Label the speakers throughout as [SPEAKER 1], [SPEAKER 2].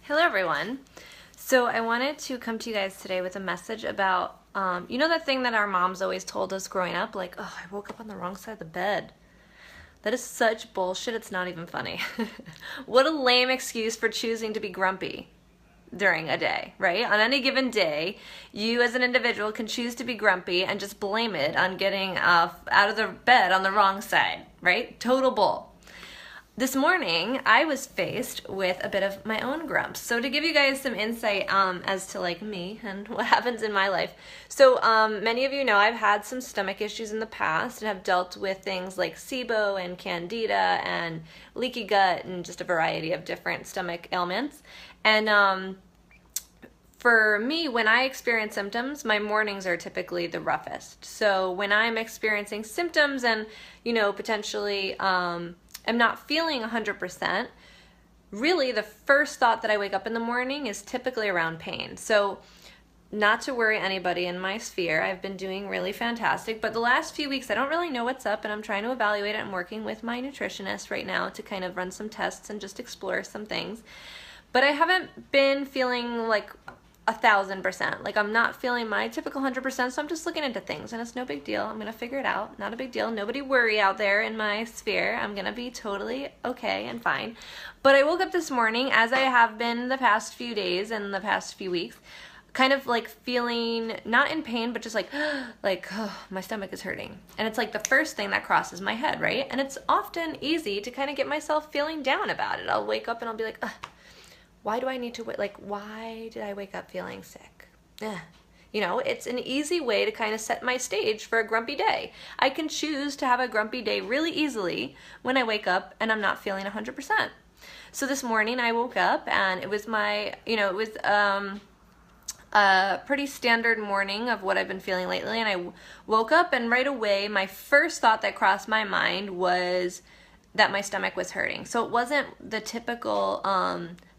[SPEAKER 1] Hello everyone. So I wanted to come to you guys today with a message about, you know that thing that our moms always told us growing up? Like, oh, I woke up on the wrong side of the bed. That is such bullshit, it's not even funny. What a lame excuse for choosing to be grumpy during a day, right? On any given day, you as an individual can choose to be grumpy and just blame it on getting out of the bed on the wrong side, right? Total bull. This morning, I was faced with a bit of my own grumps. So to give you guys some insight as to like me and what happens in my life. So many of you know I've had some stomach issues in the past and have dealt with things like SIBO and candida and leaky gut and just a variety of different stomach ailments. And for me, when I experience symptoms, my mornings are typically the roughest. So when I'm experiencing symptoms and, potentially I'm not feeling 100%, really the first thought that I wake up in the morning is typically around pain. So not to worry anybody in my sphere, I've been doing really fantastic, but the last few weeks I don't really know what's up and I'm trying to evaluate it. I'm working with my nutritionist right now to kind of run some tests and just explore some things. But I haven't been feeling like 1,000%. Like I'm not feeling my typical 100%, so I'm just looking into things and it's no big deal. I'm gonna figure it out. Not a big deal. Nobody worry out there in my sphere. I'm gonna be totally okay and fine. But I woke up this morning, as I have been the past few days and the past few weeks, kind of like feeling not in pain, but just like oh, my stomach is hurting. And it's like the first thing that crosses my head, right? And it's often easy to kind of get myself feeling down about it. I'll wake up and I'll be like, ugh. Why do I need to, why did I wake up feeling sick? It's an easy way to kind of set my stage for a grumpy day. I can choose to have a grumpy day really easily when I wake up and I'm not feeling 100%. So this morning I woke up and it was a pretty standard morning of what I've been feeling lately. And I woke up and right away, my first thought that crossed my mind was that my stomach was hurting. So it wasn't the typical,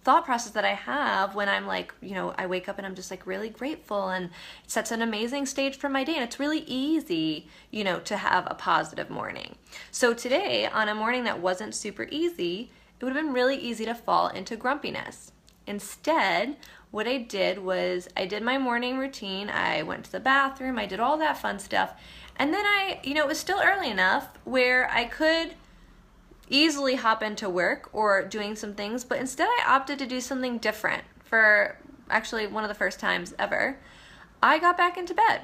[SPEAKER 1] thought process that I have when I'm like, I wake up and I'm just like really grateful and it sets an amazing stage for my day and it's really easy, to have a positive morning. So today, on a morning that wasn't super easy, it would have been really easy to fall into grumpiness. Instead, what I did was I did my morning routine, I went to the bathroom, I did all that fun stuff, and then it was still early enough where I could easily hop into work or doing some things, but instead I opted to do something different for actually one of the first times ever. I got back into bed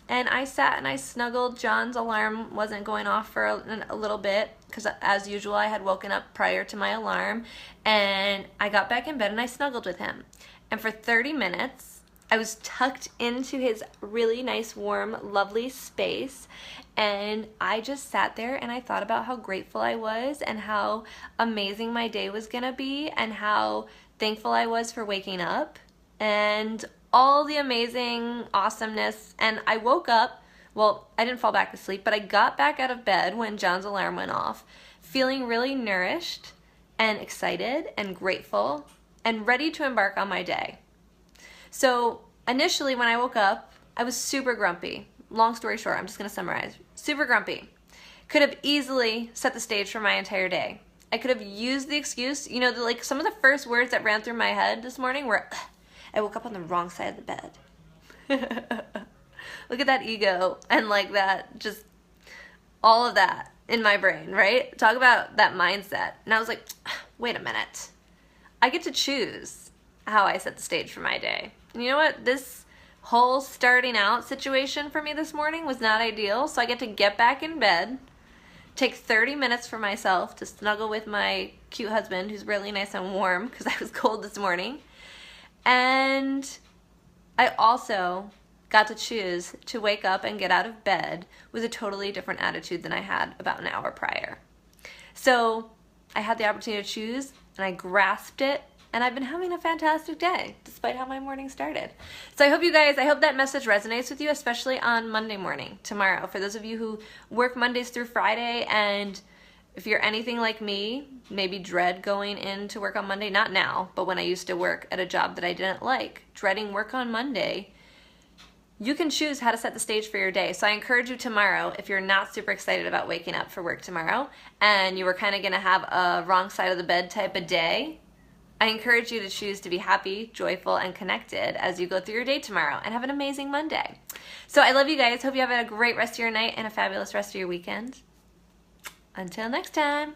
[SPEAKER 1] and I sat and I snuggled. John's alarm wasn't going off for a little bit because as usual I had woken up prior to my alarm, and I got back in bed and I snuggled with him. And for 30 minutes I was tucked into his really nice, warm, lovely space, and I just sat there and I thought about how grateful I was and how amazing my day was gonna be and how thankful I was for waking up and all the amazing awesomeness. And I woke up, well, I didn't fall back to sleep, but I got back out of bed when John's alarm went off, feeling really nourished and excited and grateful and ready to embark on my day. So initially when I woke up, I was super grumpy. Long story short, I'm just going to summarize. Super grumpy. Could have easily set the stage for my entire day. I could have used the excuse, some of the first words that ran through my head this morning were, I woke up on the wrong side of the bed. Look at that ego and that, just all of that in my brain, right? Talk about that mindset. And I was like, wait a minute. I get to choose how I set the stage for my day. And you know what? This whole starting out situation for me this morning was not ideal, so I get to get back in bed, take 30 minutes for myself to snuggle with my cute husband who's really nice and warm because I was cold this morning. And I also got to choose to wake up and get out of bed with a totally different attitude than I had about an hour prior. So I had the opportunity to choose and I grasped it. And I've been having a fantastic day, despite how my morning started. So I hope that message resonates with you, especially on Monday morning, tomorrow. For those of you who work Mondays through Friday, and if you're anything like me, maybe dread going into work on Monday, not now, but when I used to work at a job that I didn't like, dreading work on Monday, you can choose how to set the stage for your day. So I encourage you tomorrow, if you're not super excited about waking up for work tomorrow, and you were kind of gonna have a wrong side of the bed type of day, I encourage you to choose to be happy, joyful, and connected as you go through your day tomorrow, and have an amazing Monday. So I love you guys. Hope you have a great rest of your night and a fabulous rest of your weekend. Until next time.